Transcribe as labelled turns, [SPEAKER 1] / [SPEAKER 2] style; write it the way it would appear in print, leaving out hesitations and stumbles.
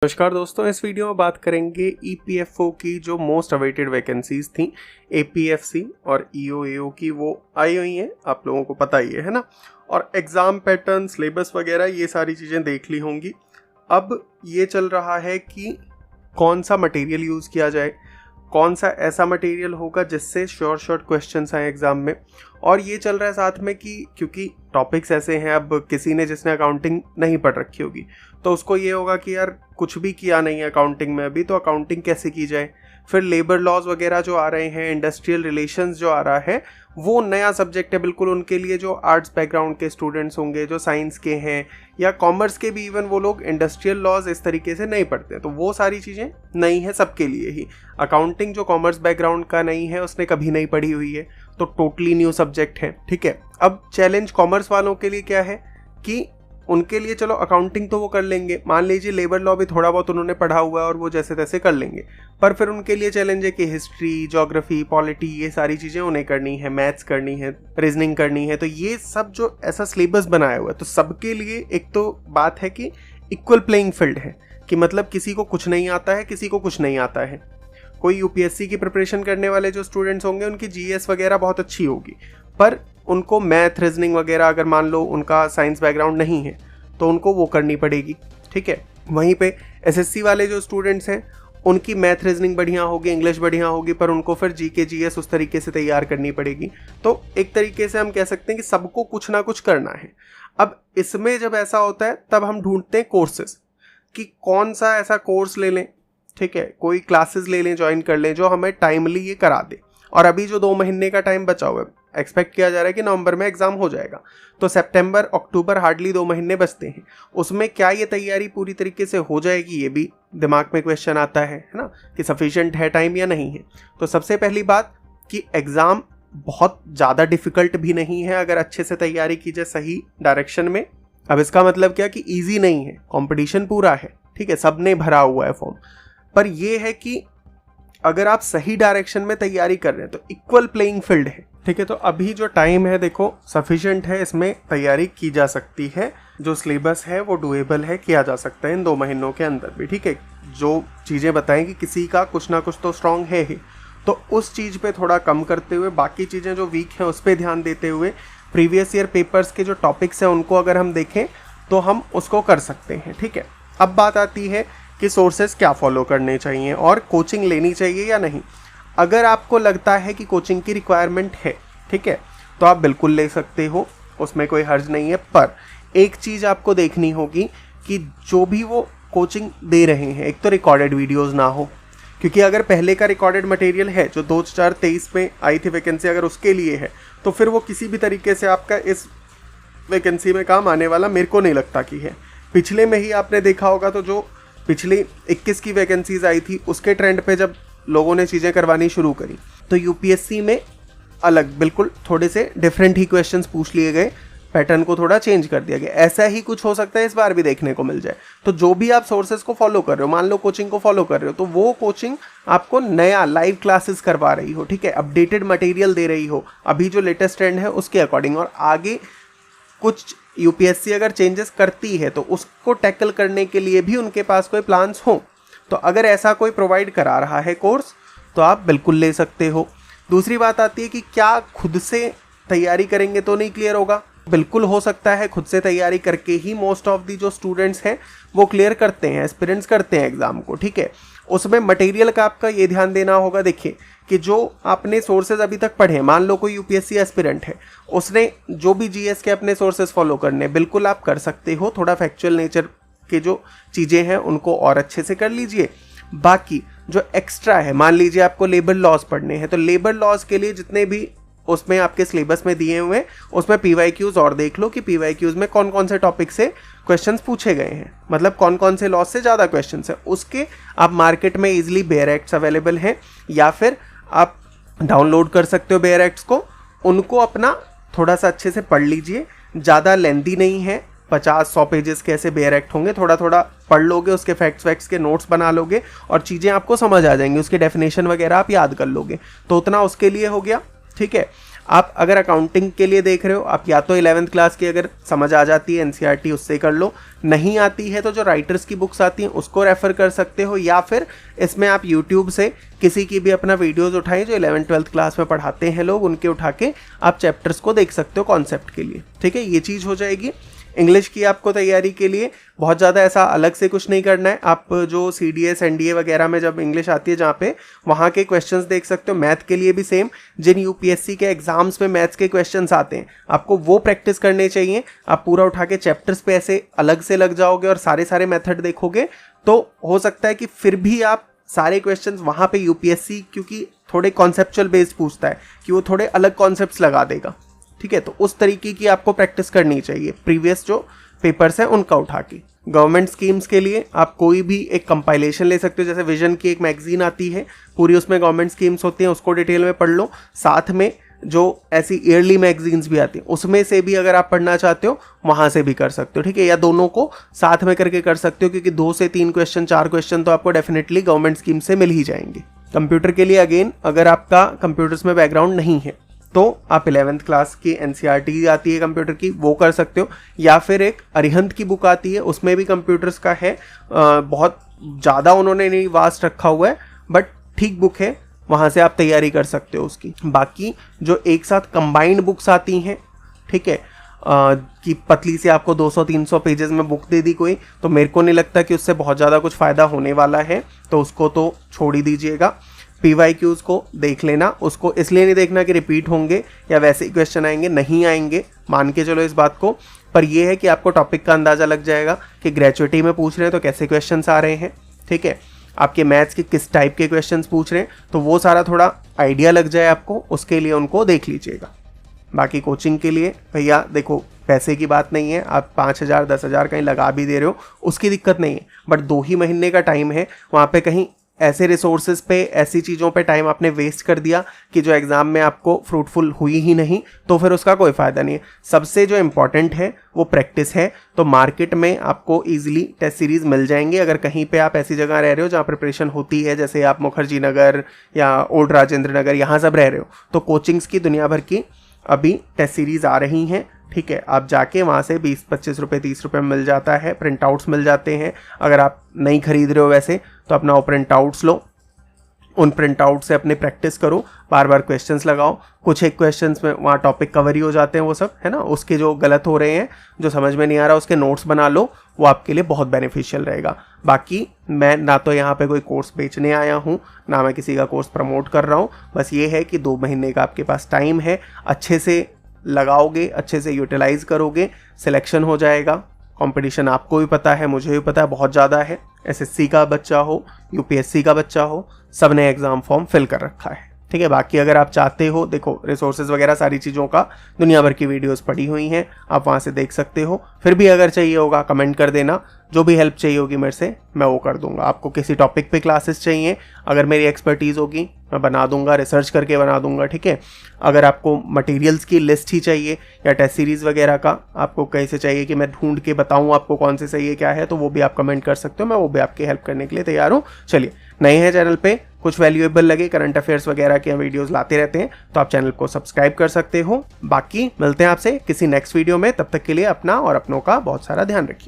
[SPEAKER 1] नमस्कार दोस्तों, इस वीडियो में बात करेंगे ईपीएफओ की जो मोस्ट अवेटेड वैकेंसीज थी एपीएफसी और ईओएओ की, वो आई हुई हैं, आप लोगों को पता ही है ना। और एग्ज़ाम पैटर्न, सिलेबस वगैरह ये सारी चीज़ें देख ली होंगी। अब ये चल रहा है कि कौन सा मटेरियल यूज़ किया जाए, कौन सा ऐसा मटेरियल होगा जिससे शॉर्ट क्वेश्चंस आए एग्ज़ाम में। और ये चल रहा है साथ में कि क्योंकि टॉपिक्स ऐसे हैं, अब किसी ने जिसने अकाउंटिंग नहीं पढ़ रखी होगी तो उसको ये होगा कि यार कुछ भी किया नहीं है अकाउंटिंग में अभी, तो अकाउंटिंग कैसे की जाए। फिर लेबर लॉज वगैरह जो आ रहे हैं, इंडस्ट्रियल रिलेशंस जो आ रहा है, वो नया सब्जेक्ट है बिल्कुल उनके लिए जो आर्ट्स बैकग्राउंड के स्टूडेंट्स होंगे, जो साइंस के हैं या कॉमर्स के भी, इवन वो लोग इंडस्ट्रियल लॉज इस तरीके से नहीं पढ़ते, तो वो सारी चीज़ें नई हैं सबके लिए ही। अकाउंटिंग जो कॉमर्स बैकग्राउंड का नहीं है, उसने कभी नहीं पढ़ी हुई है, तो टोटली न्यू सब्जेक्ट है। ठीक है, अब चैलेंज कॉमर्स वालों के लिए क्या है कि उनके लिए चलो अकाउंटिंग तो वो कर लेंगे, मान लीजिए लेबर लॉ भी थोड़ा बहुत उन्होंने पढ़ा हुआ है और वो जैसे तैसे कर लेंगे, पर फिर उनके लिए चैलेंज है कि हिस्ट्री, ज्योग्राफी, पॉलिटी, ये सारी चीज़ें उन्हें करनी है, मैथ्स करनी है, रीजनिंग करनी है। तो ये सब जो ऐसा सिलेबस बनाया हुआ है, तो सबके लिए एक तो बात है कि इक्वल प्लेइंग फील्ड है, कि मतलब किसी को कुछ नहीं आता है, किसी को कुछ नहीं आता है। कोई यूपीएससी की प्रिपरेशन करने वाले जो स्टूडेंट्स होंगे उनकी जीएस वगैरह बहुत अच्छी होगी, पर उनको मैथ, रीजनिंग वगैरह अगर मान लो उनका साइंस बैकग्राउंड नहीं है तो उनको वो करनी पड़ेगी। ठीक है, वहीं पे एसएससी वाले जो स्टूडेंट्स हैं उनकी मैथ, रीजनिंग बढ़िया होगी, इंग्लिश बढ़िया होगी, पर उनको फिर जीके जीएस उस तरीके से तैयार करनी पड़ेगी। तो एक तरीके से हम कह सकते हैं कि सबको कुछ ना कुछ करना है। अब इसमें जब ऐसा होता है तब हम ढूंढते हैं कोर्सेज, कि कौन सा ऐसा कोर्स ले लें। ठीक है, कोई क्लासेस ले लें, ज्वाइन कर लें जो हमें टाइमली ये करा दे। और अभी जो 2 महीने का टाइम बचा हुआ है, एक्सपेक्ट किया जा रहा है कि नवंबर में एग्जाम हो जाएगा, तो सितंबर, अक्टूबर, हार्डली 2 महीने बचते हैं। उसमें क्या ये तैयारी पूरी तरीके से हो जाएगी, ये भी दिमाग में क्वेश्चन आता है ना, कि सफिशिएंट है टाइम या नहीं है। तो सबसे पहली बात कि एग्ज़ाम बहुत ज़्यादा डिफिकल्ट भी नहीं है अगर अच्छे से तैयारी की जाए सही डायरेक्शन में। अब इसका मतलब क्या कि ईजी नहीं है, कॉम्पिटिशन पूरा है। ठीक है, सबने भरा हुआ है फॉर्म, पर यह है कि अगर आप सही डायरेक्शन में तैयारी कर रहे हैं तो इक्वल प्लेइंग फील्ड है। ठीक है, तो अभी जो टाइम है देखो सफिशिएंट है, इसमें तैयारी की जा सकती है। जो सिलेबस है वो डुएबल है, किया जा सकता है इन 2 महीनों के अंदर भी। ठीक है, जो चीज़ें बताएं कि किसी का कुछ ना कुछ तो स्ट्रांग है ही, तो उस चीज़ पे थोड़ा कम करते हुए बाकी चीज़ें जो वीक हैं उस पर ध्यान देते हुए प्रीवियस ईयर पेपर्स के जो टॉपिक्स हैं उनको अगर हम देखें तो हम उसको कर सकते हैं। ठीक है, अब बात आती है कि सोर्सेज क्या फॉलो करने चाहिए और कोचिंग लेनी चाहिए या नहीं। अगर आपको लगता है कि कोचिंग की रिक्वायरमेंट है, ठीक है, तो आप बिल्कुल ले सकते हो, उसमें कोई हर्ज नहीं है। पर एक चीज़ आपको देखनी होगी कि जो भी वो कोचिंग दे रहे हैं, एक तो रिकॉर्डेड वीडियोस ना हो, क्योंकि अगर पहले का रिकॉर्डेड मटेरियल है जो 2023 में आई थी वैकेंसी, अगर उसके लिए है तो फिर वो किसी भी तरीके से आपका इस वैकेंसी में काम आने वाला मेरे को नहीं लगता कि है। पिछले में ही आपने देखा होगा, तो जो पिछली 21 की वैकेंसीज आई थी उसके ट्रेंड पे जब लोगों ने चीज़ें करवानी शुरू करी तो यूपीएससी में अलग बिल्कुल थोड़े से डिफरेंट ही क्वेश्चंस पूछ लिए गए, पैटर्न को थोड़ा चेंज कर दिया गया। ऐसा ही कुछ हो सकता है इस बार भी देखने को मिल जाए। तो जो भी आप सोर्सेज को फॉलो कर रहे हो, मान लो कोचिंग को फॉलो कर रहे हो, तो वो कोचिंग आपको नया लाइव क्लासेस करवा रही हो, ठीक है, अपडेटेड मटेरियल दे रही हो, अभी जो लेटेस्ट ट्रेंड है उसके अकॉर्डिंग। और आगे कुछ यूपीएससी अगर चेंजेस करती है तो उसको टैकल करने के लिए भी उनके पास कोई प्लान्स हो, तो अगर ऐसा कोई प्रोवाइड करा रहा है कोर्स तो आप बिल्कुल ले सकते हो। दूसरी बात आती है कि क्या खुद से तैयारी करेंगे तो नहीं क्लियर होगा। बिल्कुल हो सकता है खुद से तैयारी करके ही मोस्ट ऑफ दी जो स्टूडेंट्स हैं वो क्लियर करते हैं, एस्पिरेंट्स करते हैं एग्जाम को। ठीक है, उसमें मटेरियल का आपका ये ध्यान देना होगा। देखिए कि जो आपने सोर्सेज अभी तक पढ़े, मान लो कोई यूपीएससी एस्पिरेंट है, उसने जो भी जीएस के अपने सोर्सेज फॉलो करने, बिल्कुल आप कर सकते हो। थोड़ा फैक्चुअल नेचर के जो चीज़ें हैं उनको और अच्छे से कर लीजिए। बाकी जो एक्स्ट्रा है, मान लीजिए आपको लेबर लॉज पढ़ने हैं, तो लेबर लॉज के लिए जितने भी उसमें आपके सिलेबस में दिए हुए हैं उसमें पीवाईक्यूज और देख लो कि पीवाईक्यूज में कौन कौन से टॉपिक से क्वेश्चंस पूछे गए हैं, मतलब कौन कौन से लॉज से ज़्यादा क्वेश्चंस हैं। उसके आप मार्केट में इजीली बेयर एक्ट्स अवेलेबल हैं, या फिर आप डाउनलोड कर सकते हो बेयर एक्ट्स को, उनको अपना थोड़ा सा अच्छे से पढ़ लीजिए। ज़्यादा लेंथी नहीं है, 50-100 पेजेस के ऐसे बेयर एक्ट होंगे, थोड़ा थोड़ा पढ़ लोगे, उसके फैक्ट्स के नोट्स बना लोगे और चीज़ें आपको समझ आ जाएंगी, उसके डेफिनेशन वगैरह आप याद कर लोगे, तो उतना उसके लिए हो गया। ठीक है, आप अगर अकाउंटिंग के लिए देख रहे हो, आप या तो 11th क्लास की अगर समझ आ जाती है एनसीईआरटी उससे कर लो, नहीं आती है तो जो राइटर्स की बुक्स आती हैं उसको रेफ़र कर सकते हो, या फिर इसमें आप यूट्यूब से किसी की भी अपना वीडियोस उठाएं जो 11th-12th क्लास में पढ़ाते हैं लोग, उनके उठा के आप चैप्टर्स को देख सकते हो कॉन्सेप्ट के लिए। ठीक है, ये चीज़ हो जाएगी। इंग्लिश की आपको तैयारी के लिए बहुत ज़्यादा ऐसा अलग से कुछ नहीं करना है। आप जो CDS NDA वगैरह में जब इंग्लिश आती है जहाँ पे, वहाँ के क्वेश्चंस देख सकते हो। मैथ के लिए भी सेम, जिन UPSC के एग्जाम्स में मैथ्स के क्वेश्चंस आते हैं आपको वो प्रैक्टिस करने चाहिए। आप पूरा उठा के चैप्टर्स पे ऐसे अलग से लग जाओगे और सारे मेथड देखोगे तो हो सकता है कि फिर भी आप सारे क्वेश्चंस वहाँ पे UPSC क्योंकि थोड़े कॉन्सेप्चुअल बेस्ड पूछता है कि वो थोड़े अलग कॉन्सेप्ट्स लगा देगा। ठीक है, तो उस तरीके की आपको प्रैक्टिस करनी चाहिए प्रीवियस जो पेपर्स हैं उनका उठा के। गवर्नमेंट स्कीम्स के लिए आप कोई भी एक कंपाइलेशन ले सकते हो, जैसे विजन की एक मैगजीन आती है पूरी, उसमें गवर्नमेंट स्कीम्स होती हैं, उसको डिटेल में पढ़ लो। साथ में जो ऐसी ईयरली मैगजीन्स भी आती हैं उसमें से भी अगर आप पढ़ना चाहते हो वहाँ से भी कर सकते हो। ठीक है, या दोनों को साथ में करके कर सकते हो, क्योंकि 2 से 3 क्वेश्चन 4 क्वेश्चन तो आपको डेफिनेटली गवर्नमेंट स्कीम से मिल ही जाएंगे। कंप्यूटर के लिए अगेन, अगर आपका कंप्यूटर्स में बैकग्राउंड नहीं है तो आप 11th क्लास की एनसीईआरटी आती है कंप्यूटर की, वो कर सकते हो, या फिर एक अरिहंत की बुक आती है उसमें भी कंप्यूटर्स का है। बहुत ज़्यादा उन्होंने नहीं वास्ट रखा हुआ है बट ठीक बुक है, वहाँ से आप तैयारी कर सकते हो उसकी। बाकी जो एक साथ कंबाइंड बुक्स आती हैं, ठीक है, कि पतली से आपको 200-300 पेजेस में बुक दे दी कोई, तो मेरे को नहीं लगता कि उससे बहुत ज़्यादा कुछ फ़ायदा होने वाला है, तो उसको तो छोड़ ही दीजिएगा। PYQs को देख लेना, उसको इसलिए नहीं देखना कि रिपीट होंगे या वैसे ही क्वेश्चन आएंगे, नहीं आएंगे, मान के चलो इस बात को, पर यह है कि आपको टॉपिक का अंदाज़ा लग जाएगा कि ग्रेजुएटी में पूछ रहे हैं तो कैसे क्वेश्चंस आ रहे हैं। ठीक है, आपके मैथ्स के किस टाइप के क्वेश्चंस पूछ रहे हैं, तो वो सारा थोड़ा आइडिया लग जाए आपको, उसके लिए उनको देख लीजिएगा। बाकी कोचिंग के लिए भैया देखो, पैसे की बात नहीं है, आप 5,000 10,000 कहीं लगा भी दे रहे हो उसकी दिक्कत नहीं है, बट 2 ही महीने का टाइम है, वहाँ पे कहीं ऐसे रिसोर्सेज पे, ऐसी चीज़ों पे टाइम आपने वेस्ट कर दिया कि जो एग्ज़ाम में आपको फ्रूटफुल हुई ही नहीं, तो फिर उसका कोई फ़ायदा नहीं है। सबसे जो इम्पॉर्टेंट है वो प्रैक्टिस है। तो मार्केट में आपको ईजिली टेस्ट सीरीज़ मिल जाएंगे, अगर कहीं पे आप ऐसी जगह रह रहे हो जहाँ प्रिपरेशन होती है, जैसे आप मुखर्जी नगर या ओल्ड राजेंद्र नगर यहाँ सब रह रहे हो, तो कोचिंग्स की दुनिया भर की अभी टेस्ट सीरीज़ आ रही हैं। ठीक है, आप जाके वहाँ से 20-25 रुपये 30 रुपये में मिल जाता है, प्रिंट आउट्स मिल जाते हैं। अगर आप नहीं खरीद रहे हो वैसे तो अपना वो प्रिंट आउट्स लो, उन प्रिंट आउट से अपने प्रैक्टिस करो, बार बार क्वेश्चंस लगाओ। कुछ एक क्वेश्चंस में वहाँ टॉपिक कवर ही हो जाते हैं वो सब, है ना, उसके जो गलत हो रहे हैं, जो समझ में नहीं आ रहा उसके नोट्स बना लो, वो आपके लिए बहुत बेनिफिशियल रहेगा। बाकी मैं ना तो यहाँ पे कोई कोर्स बेचने आया हूँ, ना मैं किसी का कोर्स प्रमोट कर रहा हूँ, बस ये है कि 2 महीने का आपके पास टाइम है, अच्छे से लगाओगे, अच्छे से यूटिलाइज करोगे, सिलेक्शन हो जाएगा। कंपटीशन आपको भी पता है, मुझे भी पता है, बहुत ज़्यादा है। SSC का बच्चा हो, UPSC का बच्चा हो, सब ने एग्ज़ाम फॉर्म फिल कर रखा है। ठीक है, बाकी अगर आप चाहते हो, देखो रिसोर्सेज वगैरह सारी चीज़ों का दुनिया भर की वीडियोस पड़ी हुई हैं, आप वहाँ से देख सकते हो। फिर भी अगर चाहिए होगा कमेंट कर देना, जो भी हेल्प चाहिए होगी मेरे से मैं वो कर दूंगा। आपको किसी टॉपिक पे क्लासेस चाहिए, अगर मेरी एक्सपर्टीज़ होगी मैं बना दूंगा, रिसर्च करके बना दूंगा। ठीक है, अगर आपको मटेरियल्स की लिस्ट ही चाहिए या टेस्ट सीरीज़ वगैरह का आपको कैसे चाहिए कि मैं ढूंढ के बताऊँ आपको कौन से सही है क्या है, तो वो भी आप कमेंट कर सकते हो, मैं वो भी आपकी हेल्प करने के लिए तैयार हूँ। चलिए, नए हैं चैनल पे, कुछ वैल्यूएबल लगे, करंट अफेयर्स वगैरह के वीडियोस लाते रहते हैं, तो आप चैनल को सब्सक्राइब कर सकते हो। बाकी मिलते हैं आपसे किसी नेक्स्ट वीडियो में, तब तक के लिए अपना और अपनों का बहुत सारा ध्यान रखिए।